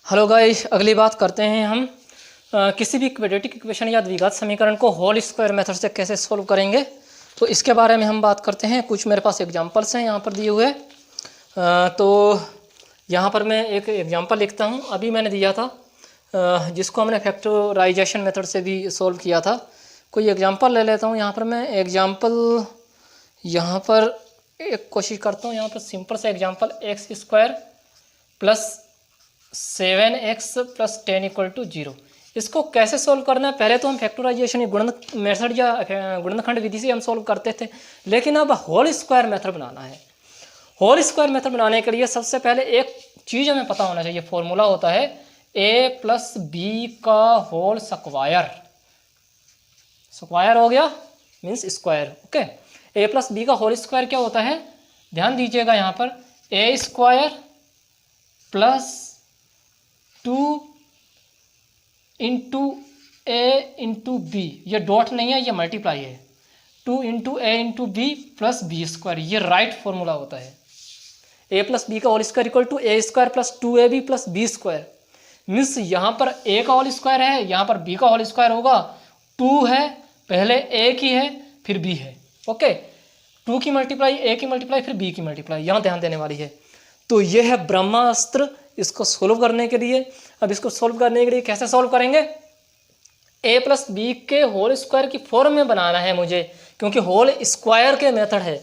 Hello guys, अगली बात करते हैं हम किसी भी क्वाड्रेटिक इक्वेशन या द्विघात समीकरण को होल स्क्वायर मेथड से कैसे सोल्व करेंगे। तो इसके बारे में हम बात करते हैं। कुछ मेरे पास एग्जांपल्स हैं यहाँ पर दिए हुए। तो यहाँ पर मैं एक एग्जांपल लिखता हूँ। अभी मैंने दिया था जिसको हमने फैक्टराइजेशन मेथड से भी सोल्व किया था। कोई एग्जांपल ले लेता हूँ। यहाँ पर मैं एग्जांपल यहाँ पर एक कोशिश करता हूँ। यहाँ पर सिंपल सा example X square plus 7x plus 10 equal to 0। इसको कैसे सोल्व करना है? पहले तो हम फैक्टराइजेशन या गुणन मेथड या गुणनखंड विधि से हम सोल्व करते थे, लेकिन अब होल स्क्वायर मेथड बनाना है। होल स्क्वायर मेथड बनाने के लिए सबसे पहले एक चीज़ हमें पता होना चाहिए। फॉर्मूला होता है a प्लस बी का होल स्क्वायर। स्क्वायर हो गया means square. Okay, a plus B का होल स्क्वायर क्या होता है? ध्यान दीजिएगा यहाँ पर a square plus 2 into A into B, ये डॉट नहीं है, ये मल्टीप्लाई है। 2 into A into B plus B square, ये राइट फॉर्मूला होता है। ए प्लस बी का whole square equal to A square plus 2ab plus B square. Means यहाँ पर ए का होल स्क्वायर है, यहाँ पर बी का होल स्क्वायर होगा। 2 है, पहले ए की है फिर बी है। ओके, 2 की मल्टीप्लाई, ए की मल्टीप्लाई फिर बी की मल्टीप्लाई, यहाँ ध्यान देने वाली है। तो यह है ब्रह्मास्त्र इसको सोल्व करने के लिए। अब इसको सोल्व करने के लिए कैसे सोल्व करेंगे? a प्लस बी के होल स्क्वायर की फॉर्म में बनाना है मुझे, क्योंकि होल स्क्वायर के मेथड है।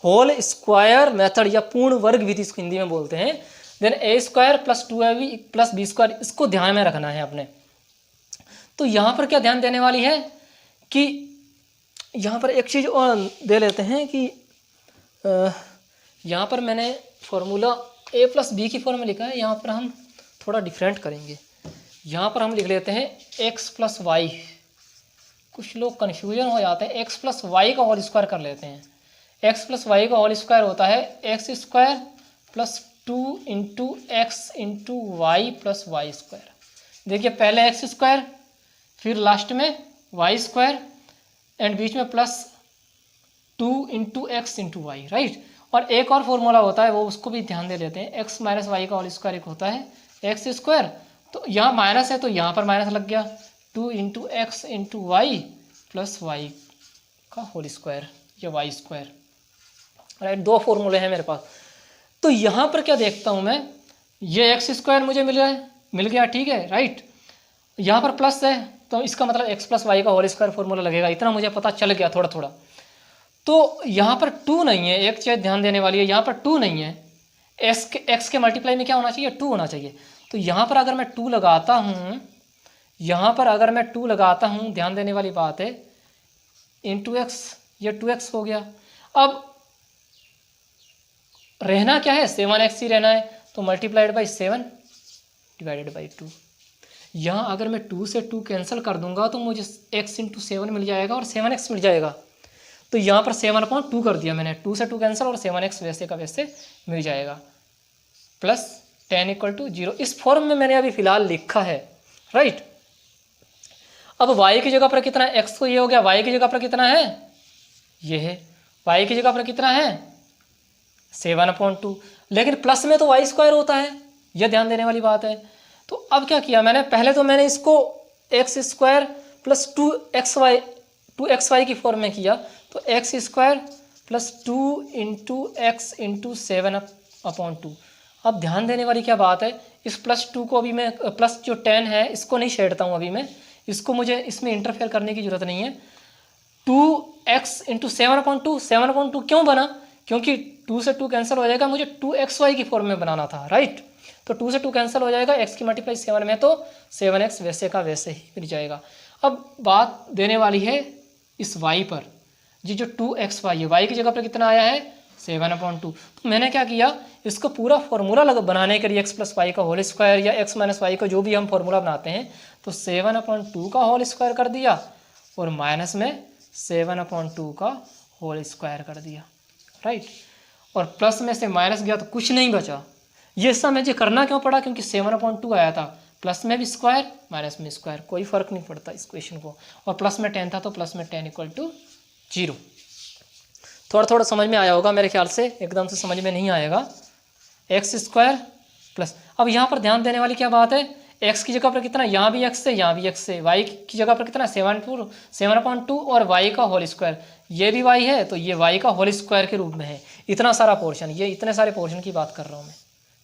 होल स्क्वायर मेथड या पूर्ण वर्ग विधि इसको हिंदी में बोलते हैं। Then a square plus 2ab plus B square, इसको ध्यान में रखना है अपने। तो यहाँ पर क्या ध्यान देने वाली है कि यहाँ पर एक चीज़ और दे लेते हैं कि यहाँ पर मैंने फॉर्मूला a प्लस बी की फॉर्म में लिखा है। यहाँ पर हम थोड़ा डिफरेंट करेंगे। यहाँ पर हम लिख लेते हैं x प्लस वाई। कुछ लोग कन्फ्यूजन हो जाते हैं, x प्लस वाई का होल स्क्वायर कर लेते हैं। x प्लस वाई का होल स्क्वायर होता है X square plus 2 into X into Y plus Y square. देखिए, पहले एक्स स्क्वायर फिर लास्ट में वाई स्क्वायर एंड बीच में plus 2 into X into Y, right. और एक और फॉर्मूला होता है, वो उसको भी ध्यान दे लेते हैं। एक्स माइनस वाई का होल स्क्वायर एक होता है एक्स स्क्वायर, तो यहाँ माइनस है तो यहाँ पर माइनस लग गया। 2 into X into Y plus Y का होल स्क्वायर या वाई स्क्वायर, राइट। दो फॉर्मूले हैं मेरे पास। तो यहाँ पर क्या देखता हूँ मैं, ये एक्स स्क्वायर मुझे मिल गया, ठीक है, राइट। यहाँ पर प्लस है तो इसका मतलब एक्स प्लस वाई का होल स्क्वायर फॉर्मूला लगेगा। इतना मुझे पता चल गया थोड़ा थोड़ा। तो यहाँ पर 2 नहीं है, एक चीज़ ध्यान देने वाली है, यहाँ पर 2 नहीं है। एक्स के मल्टीप्लाई में क्या होना चाहिए? 2 होना चाहिए। तो यहाँ पर अगर मैं 2 लगाता हूँ, यहाँ पर अगर मैं 2 लगाता हूँ, ध्यान देने वाली बात है, इंटू एक्स, ये 2x हो गया। अब रहना क्या है? 7x ही रहना है, तो मल्टीप्लाइड बाई 7 डिवाइडेड बाई 2। यहाँ अगर मैं 2 से 2 कैंसिल कर दूंगा तो मुझे x इंटू 7 मिल जाएगा और 7x मिल जाएगा। तो यहाँ पर 7/2 कर दिया मैंने, 2 से 2 कैंसिल और 7x वैसे का वैसे मिल जाएगा प्लस 10 इक्वल टू 0। इस फॉर्म में मैंने अभी फिलहाल लिखा है, राइट। अब y की जगह पर कितना है? x तो ये हो गया, y की जगह पर कितना है? ये है। y की जगह पर कितना है? 7/2। लेकिन प्लस में तो वाई स्क्वायर होता है, यह ध्यान देने वाली बात है। तो अब क्या किया मैंने? पहले तो मैंने इसको एक्स स्क्वायर प्लस 2xy की फॉर्म में किया। तो x square plus 2 into X into 7/2। अब ध्यान देने वाली क्या बात है, इस प्लस 2 को अभी मैं, प्लस जो 10 है इसको नहीं छेड़ता हूँ अभी मैं, इसको मुझे इसमें इंटरफेयर करने की ज़रूरत नहीं है। 2x इंटू 7/2 क्यों बना? क्योंकि 2 से 2 कैंसिल हो जाएगा, मुझे 2xy की फॉर्म में बनाना था, राइट। तो 2 से 2 कैंसिल हो जाएगा, x की मल्टीप्लाई 7 में तो 7x वैसे का वैसे ही मिल जाएगा। अब बात देने वाली है इस y पर, जी जो 2xy है, y की जगह पर कितना आया है? 7/2। तो मैंने क्या किया, इसको पूरा फॉर्मूला बनाने के लिए x प्लस वाई का होल स्क्वायर या x माइनस वाई का जो भी हम फॉर्मूला बनाते हैं, तो 7/2 का होल स्क्वायर कर दिया और माइनस में 7/2 का होल स्क्वायर कर दिया, राइट। और प्लस में से माइनस गया तो कुछ नहीं बचा। ये सब मुझे करना क्यों पड़ा? क्योंकि 7/2 आया था, प्लस में भी स्क्वायर माइनस में स्क्वायर, कोई फर्क नहीं पड़ता इस क्वेश्चन को। और प्लस में 10 था तो प्लस में 10 इक्वल टू 0। थोड़ा थोड़ा समझ में आया होगा मेरे ख्याल से, एकदम से समझ में नहीं आएगा। एक्स स्क्वायर प्लस, अब यहाँ पर ध्यान देने वाली क्या बात है, x की जगह पर कितना, यहाँ भी x है यहाँ भी x है, y की जगह पर कितना 7/2 और y का होल स्क्वायर, ये भी y है तो ये y का होल स्क्वायर के रूप में है। इतना सारा पोर्शन, ये इतने सारे पोर्शन की बात कर रहा हूँ मैं,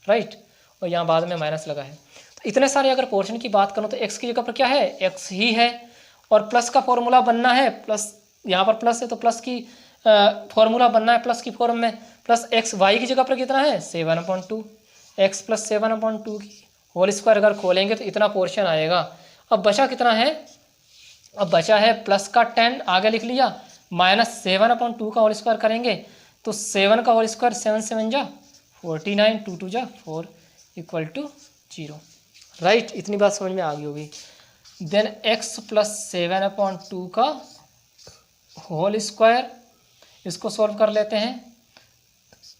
राइट। और यहाँ बाद में माइनस लगा है, तो इतने सारे अगर पोर्शन की बात करूँ तो x की जगह पर क्या है, x ही है। और प्लस का फॉर्मूला बनना है, प्लस यहाँ पर प्लस है तो प्लस की फॉर्मूला बनना है प्लस की फॉर्म में, प्लस x y की जगह पर कितना है 7/2, x प्लस 7/2 की होल स्क्वायर अगर खोलेंगे तो इतना पोर्शन आएगा। अब बचा कितना है, अब बचा है प्लस का 10 आगे लिख लिया, माइनस 7/2 का होल स्क्वायर करेंगे तो 7 का होल स्क्वायर 7 7 जा 49, 2 2 जा 4 इक्वल टू 0, राइट। इतनी बात समझ में आ गई होगी। देन x प्लस 7/2 का होल स्क्वायर, इसको सॉल्व कर लेते हैं,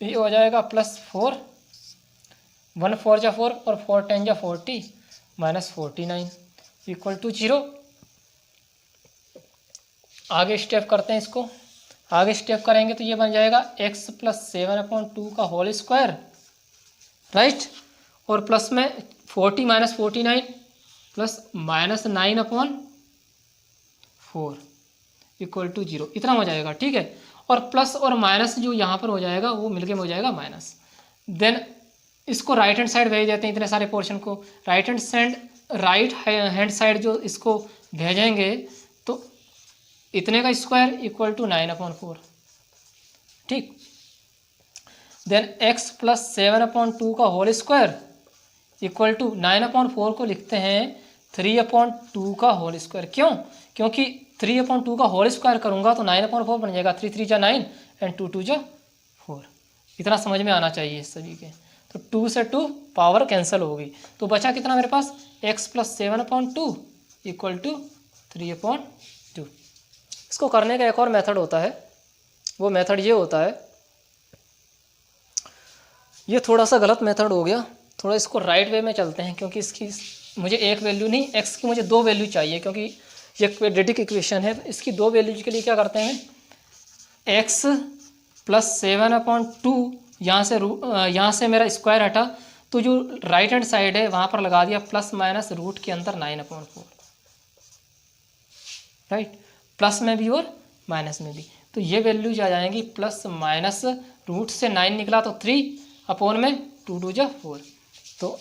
ये हो जाएगा +4, 1 4 जा 4 और 4 10 जा 40 माइनस 49 इक्वल टू 0। आगे स्टेप करते हैं इसको, आगे स्टेप करेंगे तो ये बन जाएगा x प्लस 7/2 का होल स्क्वायर, राइट। और प्लस में 40 minus 49 plus minus 9/4 equal to 0, इतना हो जाएगा, ठीक है। और प्लस और माइनस जो यहाँ पर हो जाएगा वो मिलके हो जाएगा माइनस। देन इसको राइट हैंड साइड भेज देते हैं, इतने सारे पोर्शन को राइट हैंड साइड जो इसको भेजेंगे तो इतने का स्क्वायर इक्वल टू 9/4, ठीक। देन x प्लस 7/2 का होल स्क्वायर इक्वल टू 9/4 को लिखते हैं 3/2 का होल स्क्वायर। क्यों, क्योंकि 3/2 का होल स्क्वायर करूंगा तो 9/4 बन जाएगा, 3 3 जा 9 एंड 2 2 जा 4। इतना समझ में आना चाहिए सभी के। तो 2 से 2 पावर कैंसिल होगी, तो बचा कितना मेरे पास x प्लस 7/2 इक्वल टू 3/2। इसको करने का एक और मेथड होता है, वो मेथड ये होता है, ये थोड़ा सा गलत मेथड हो गया, थोड़ा इसको राइट वे में चलते हैं, क्योंकि इसकी मुझे एक वैल्यू नहीं, x की मुझे 2 वैल्यू चाहिए, क्योंकि ये क्वाड्रेटिक इक्वेशन है। इसकी 2 वैल्यू के लिए क्या करते हैं, x प्लस 7/2 यहाँ से मेरा स्क्वायर हटा तो जो राइट हैंड साइड है वहाँ पर लगा दिया प्लस माइनस रूट के अंदर 9/4, राइट। प्लस में भी और माइनस में भी, तो ये वैल्यूज आ जाएंगी प्लस माइनस रूट से 9 निकला तो 3 में 2 2 जा 4, तो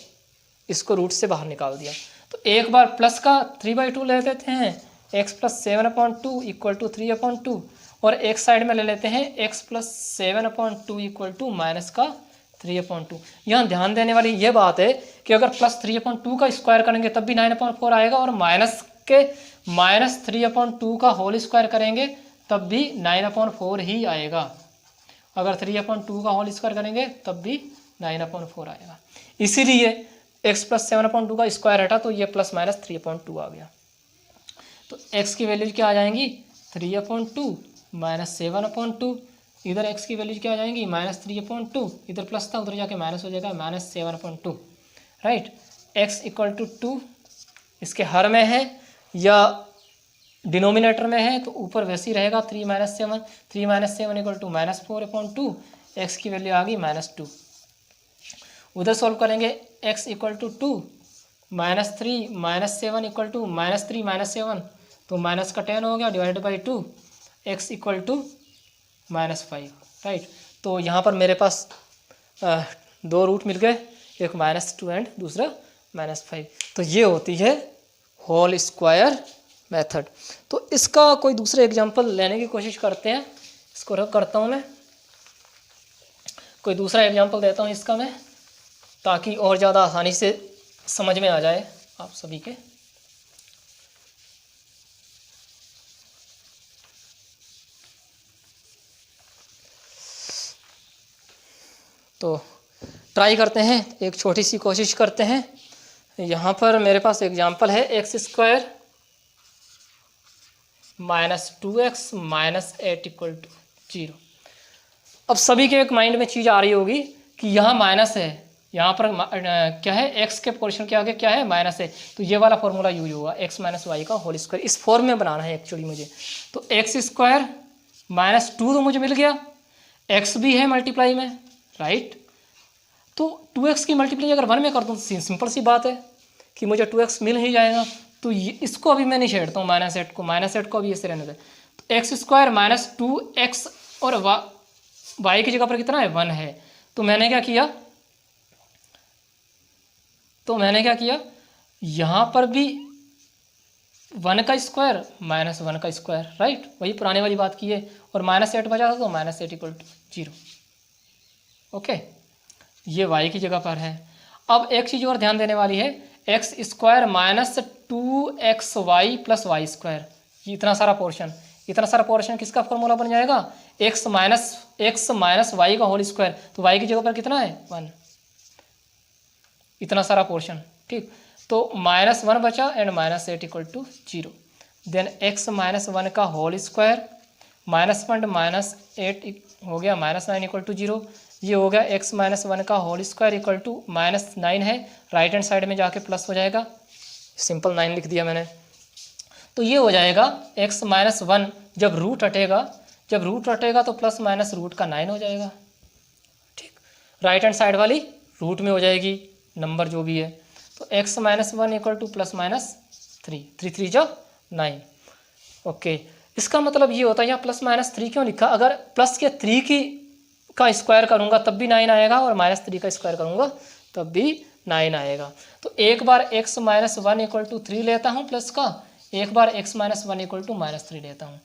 इसको रूट से बाहर निकाल दिया। तो एक बार प्लस का 3/2 ले लेते हैं, x प्लस 7/2 इक्वल टू 3/2, और एक साइड में ले लेते हैं x plus 7/2 equal to minus का 3/2। यहाँ ध्यान देने वाली ये बात है कि अगर प्लस 3/2 का स्क्वायर करेंगे तब भी 9/4 आएगा, और माइनस 3/2 का होल स्क्वायर करेंगे तब भी 9/4 ही आएगा। अगर 3/2 का होल स्क्वायर करेंगे तब भी 9/4 आएगा। इसीलिए x प्लस 7/2 का स्क्वायर हटा तो ये प्लस माइनस 3/2 आ गया। तो x की वैल्यूज क्या आ जाएंगी 3/2 माइनस 7/2, इधर x की वैल्यूज क्या आ जाएंगी माइनस 3/2, इधर प्लस था उधर जाके माइनस हो जाएगा minus 7/2, right. x equal to 2 इसके हर में है या डिनोमिनेटर में है तो ऊपर वैसे ही रहेगा 3 minus 7 equal to minus 4/2, X की वैल्यू आ गई -2। उधर सॉल्व करेंगे x equal to 2 -3 -7 equal to -3 -7, तो माइनस का 10 हो गया divide by 2, x equal to -5, right. तो यहाँ पर मेरे पास 2 रूट मिल गए, एक -2 एंड दूसरा -5। तो ये होती है होल स्क्वायर मेथड। तो इसका कोई दूसरा एग्जांपल लेने की कोशिश करते हैं, इसको रख करता हूँ मैं, कोई दूसरा एग्जांपल देता हूँ इसका मैं, ताकि और ज़्यादा आसानी से समझ में आ जाए आप सभी के। तो ट्राई करते हैं, एक छोटी सी कोशिश करते हैं। यहाँ पर मेरे पास एग्जांपल है x² -2x -8 इक्वल टू 0। अब सभी के एक माइंड में चीज़ आ रही होगी कि यहाँ माइनस है, यहाँ पर क्या है x के पोर्शन के आगे क्या है माइनस है, तो ये वाला फॉर्मूला यूज होगा x - y का होल स्क्वायर, इस फॉर्म में बनाना है एक्चुअली मुझे। तो x² -2 तो मुझे मिल गया, x भी है मल्टीप्लाई में, राइट। तो 2x की मल्टीप्लाई अगर 1 में कर दूँ तो सिंपल सी बात है कि मुझे 2x मिल ही जाएगा। तो इसको अभी मैं नहीं छेड़ता हूँ, माइनस एट को अभी ऐसे रहने दें। तो एक्स स्क्वायर माइनस 2x और y की जगह पर कितना है 1 है। तो मैंने क्या किया यहाँ पर भी 1 का स्क्वायर माइनस 1 का स्क्वायर, राइट, वही पुराने वाली बात की है। और -8 बचा था तो -8 = 0। ओके, ये y की जगह पर है। अब एक चीज़ और ध्यान देने वाली है, X square minus 2xy plus Y square, इतना सारा पोर्शन किसका फॉर्मूला बन जाएगा, x माइनस वाई का होल स्क्वायर। तो y की जगह पर कितना है 1, इतना सारा पोर्शन, ठीक। तो -1 बचा एंड -8 = 0। देन x माइनस 1 का होल स्क्वायर, -1 -8 हो गया, -9 = 0। ये हो गया x माइनस 1 का होल स्क्वायर इक्वल टू -9 है, राइट हैंड साइड में जाके प्लस हो जाएगा, सिंपल 9 लिख दिया मैंने। तो ये हो जाएगा x माइनस 1 जब रूट हटेगा तो प्लस माइनस रूट का 9 हो जाएगा, ठीक। राइट हैंड साइड वाली रूट में हो जाएगी नंबर जो भी है। तो x minus 1 equal two plus minus 3, 3 3 जो 9। ओके, इसका मतलब ये होता है, यहाँ प्लस माइनस 3 क्यों लिखा, अगर प्लस के 3 का स्क्वायर करूँगा तब भी 9 आएगा और -3 का स्क्वायर करूँगा तब भी 9 आएगा। तो एक बार x माइनस 1 = 3 लेता हूँ प्लस का, एक बार x माइनस 1 = -3 लेता हूँ।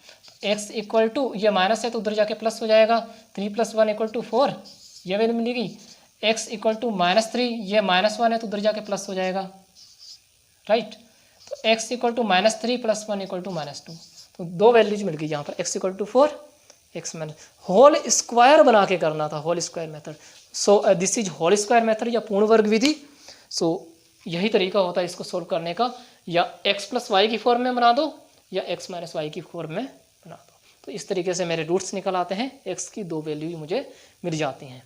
x इक्वल टू, ये माइनस है तो उधर जाके प्लस हो जाएगा, 3 + 1 = 4, ये वैल्यू मिलेगी। x इक्वल टू -3, ये -1 है तो उधर जाके प्लस हो जाएगा, राइट। तो x इक्वल टू -3 + 1 = -2, तो दो वैल्यूज मिल गई यहाँ पर, x equal to 4, x minus whole square बना के करना था, whole square method. So this is whole square method या पूर्ण वर्ग विधि। सो यही तरीका होता है इसको सोल्व करने का, या x + y की फॉर्म में बना दो या x - y की फॉर्म में बना दो। तो इस तरीके से मेरे रूट्स निकल आते हैं, x की दो वैल्यू मुझे मिल जाती हैं।